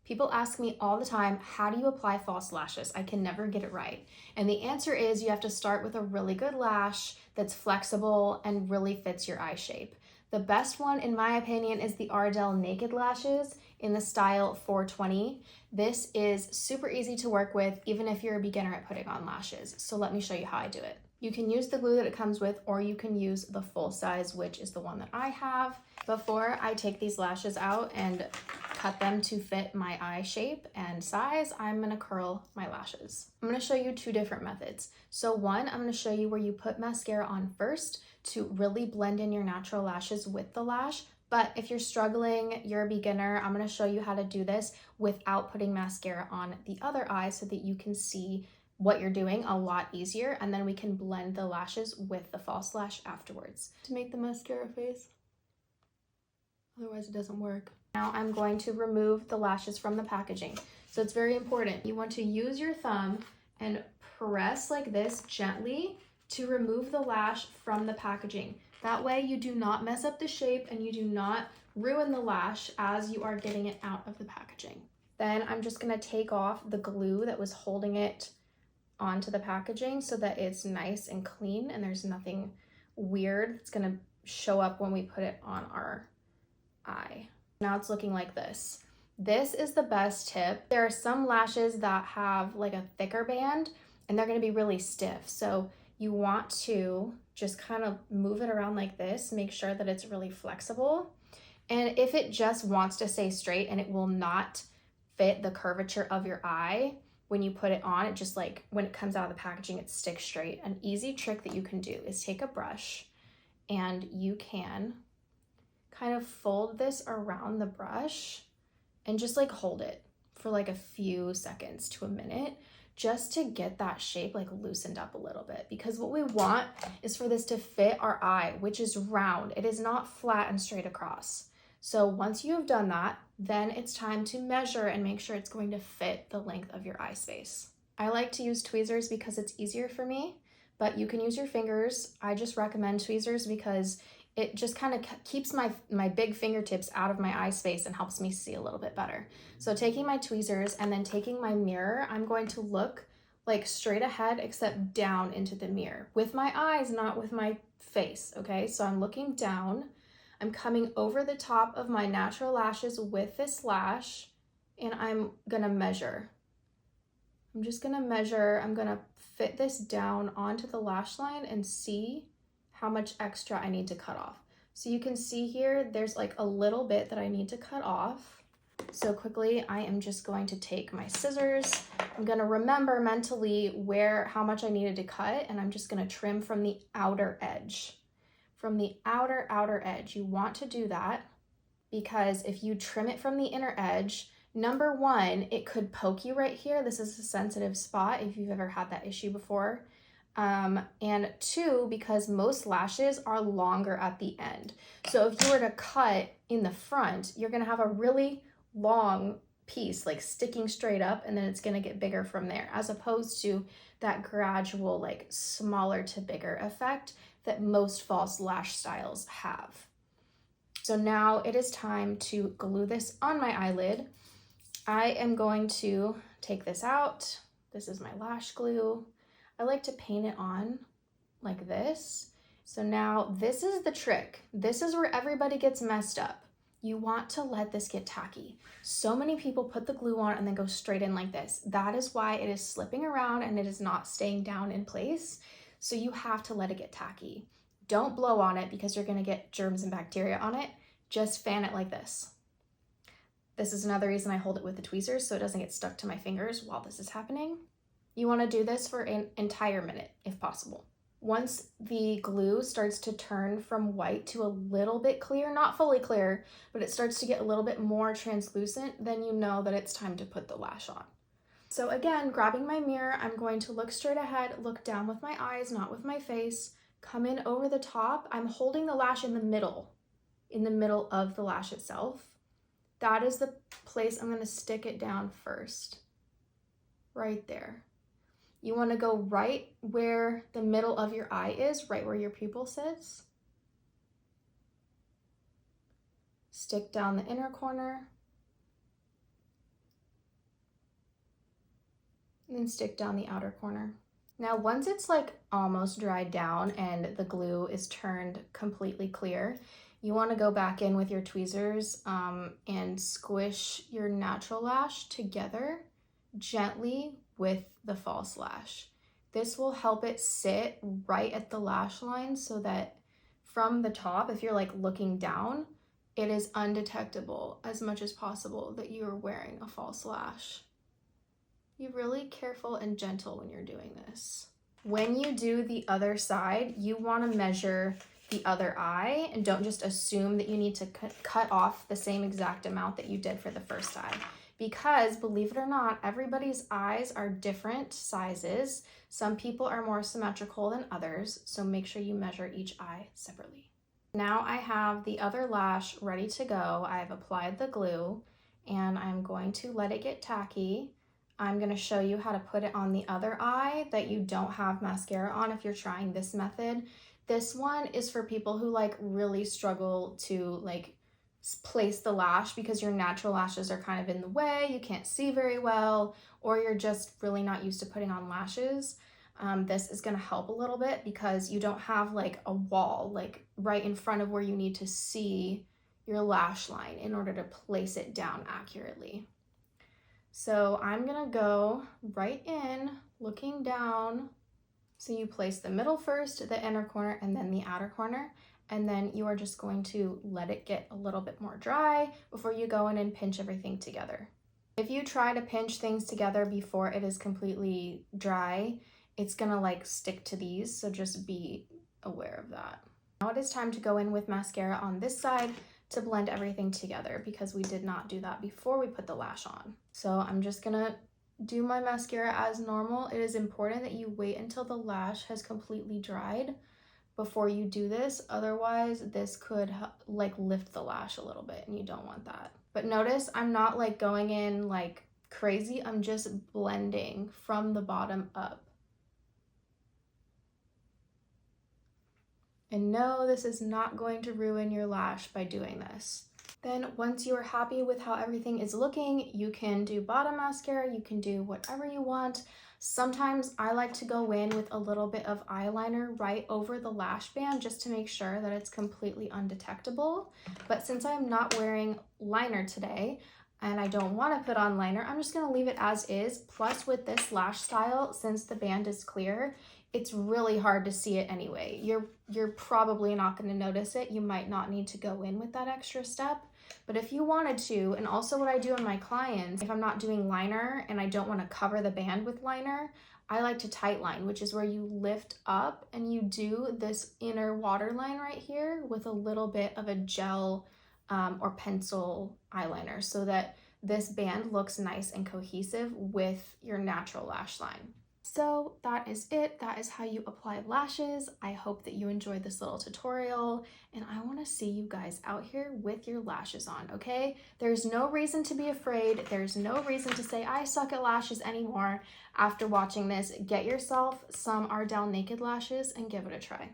People ask me all the time, how do you apply false lashes? I can never get it right. And the answer is you have to start with a really good lash that's flexible and really fits your eye shape. The best one, in my opinion, is the Ardell Naked Lashes in the style 420. This is super easy to work with, even if you're a beginner at putting on lashes. So let me show you how I do it. You can use the glue that it comes with, or you can use the full size, which is the one that I have. Before I take these lashes out and cut them to fit my eye shape and size, I'm gonna curl my lashes. I'm gonna show you two different methods. So one, I'm gonna show you where you put mascara on first to really blend in your natural lashes with the lash. But if you're struggling, you're a beginner, I'm gonna show you how to do this without putting mascara on the other eye so that you can see what you're doing a lot easier, and then we can blend the lashes with the false lash afterwards to make the mascara face. Otherwise it doesn't work. Now I'm going to remove the lashes from the packaging. So it's very important. You want to use your thumb and press like this gently to remove the lash from the packaging. That way you do not mess up the shape and you do not ruin the lash as you are getting it out of the packaging. Then I'm just gonna take off the glue that was holding it onto the packaging so that it's nice and clean and there's nothing weird that's gonna show up when we put it on our eye. Now it's looking like this. This is the best tip. There are some lashes that have like a thicker band and they're gonna be really stiff. So you want to just kind of move it around like this, make sure that it's really flexible. And if it just wants to stay straight and it will not fit the curvature of your eye, when you put it on, it just like, when it comes out of the packaging, it sticks straight. An easy trick that you can do is take a brush and you can kind of fold this around the brush and just like hold it for like a few seconds to a minute, just to get that shape like loosened up a little bit. Because what we want is for this to fit our eye, which is round. It is not flat and straight across. So once you have done that, then it's time to measure and make sure it's going to fit the length of your eye space. I like to use tweezers because it's easier for me, but you can use your fingers. I just recommend tweezers because it just kind of keeps my big fingertips out of my eye space and helps me see a little bit better. So taking my tweezers and then taking my mirror, I'm going to look like straight ahead except down into the mirror with my eyes, not with my face, okay? So I'm looking down. I'm coming over the top of my natural lashes with this lash and I'm gonna measure. I'm just gonna measure. I'm gonna fit this down onto the lash line and see how much extra I need to cut off. So you can see here, there's like a little bit that I need to cut off. So quickly, I am just going to take my scissors. I'm gonna remember mentally how much I needed to cut, and I'm just gonna trim from the outer edge. From the outer edge. You want to do that because if you trim it from the inner edge, number one, it could poke you right here. This is a sensitive spot if you've ever had that issue before. And two, because most lashes are longer at the end. So if you were to cut in the front, you're gonna have a really long piece like sticking straight up, and then it's gonna get bigger from there, as opposed to that gradual like smaller to bigger effect that most false lash styles have. So now it is time to glue this on my eyelid. I am going to take this out. This is my lash glue. I like to paint it on like this. So now this is the trick. This is where everybody gets messed up. You want to let this get tacky. So many people put the glue on and then go straight in like this. That is why it is slipping around and it is not staying down in place. So you have to let it get tacky. Don't blow on it because you're gonna get germs and bacteria on it. Just fan it like this. This is another reason I hold it with the tweezers so it doesn't get stuck to my fingers while this is happening. You wanna do this for an entire minute if possible. Once the glue starts to turn from white to a little bit clear, not fully clear, but it starts to get a little bit more translucent, then you know that it's time to put the lash on. So again, grabbing my mirror, I'm going to look straight ahead, look down with my eyes, not with my face, come in over the top. I'm holding the lash in the middle of the lash itself. That is the place I'm gonna stick it down first, right there. You wanna go right where the middle of your eye is, right where your pupil sits. Stick down the inner corner. And then stick down the outer corner. Now, once it's like almost dried down and the glue is turned completely clear, you want to go back in with your tweezers and squish your natural lash together gently with the false lash. This will help it sit right at the lash line so that from the top, if you're like looking down, it is undetectable as much as possible that you are wearing a false lash. Be really careful and gentle when you're doing this. When you do the other side, you want to measure the other eye and don't just assume that you need to cut off the same exact amount that you did for the first eye. Because believe it or not, everybody's eyes are different sizes. Some people are more symmetrical than others, so make sure you measure each eye separately. Now I have the other lash ready to go. I've applied the glue and I'm going to let it get tacky. I'm going to show you how to put it on the other eye that you don't have mascara on if you're trying this method. This one is for people who like really struggle to like place the lash because your natural lashes are kind of in the way, you can't see very well, or you're just really not used to putting on lashes. This is going to help a little bit because you don't have like a wall like right in front of where you need to see your lash line in order to place it down accurately. So I'm gonna go right in, looking down. So you place the middle first, the inner corner, and then the outer corner. And then you are just going to let it get a little bit more dry before you go in and pinch everything together. If you try to pinch things together before it is completely dry, it's gonna like stick to these, so just be aware of that. Now it is time to go in with mascara on this side to blend everything together because we did not do that before we put the lash on. So I'm just gonna do my mascara as normal. It is important that you wait until the lash has completely dried before you do this. Otherwise, this could like lift the lash a little bit and you don't want that. But notice I'm not like going in like crazy. I'm just blending from the bottom up. And no, this is not going to ruin your lash by doing this. Then once you are happy with how everything is looking, you can do bottom mascara, you can do whatever you want. Sometimes I like to go in with a little bit of eyeliner right over the lash band just to make sure that it's completely undetectable. But since I'm not wearing liner today and I don't want to put on liner, I'm just going to leave it as is. Plus with this lash style, since the band is clear, it's really hard to see it anyway. You're probably not going to notice it. You might not need to go in with that extra step. But if you wanted to, and also what I do in my clients, if I'm not doing liner and I don't want to cover the band with liner, I like to tight line, which is where you lift up and you do this inner waterline right here with a little bit of a gel or pencil eyeliner so that this band looks nice and cohesive with your natural lash line. So that is it. That is how you apply lashes. I hope that you enjoyed this little tutorial and I want to see you guys out here with your lashes on, okay? There's no reason to be afraid. There's no reason to say I suck at lashes anymore. After watching this, get yourself some Ardell Naked lashes and give it a try.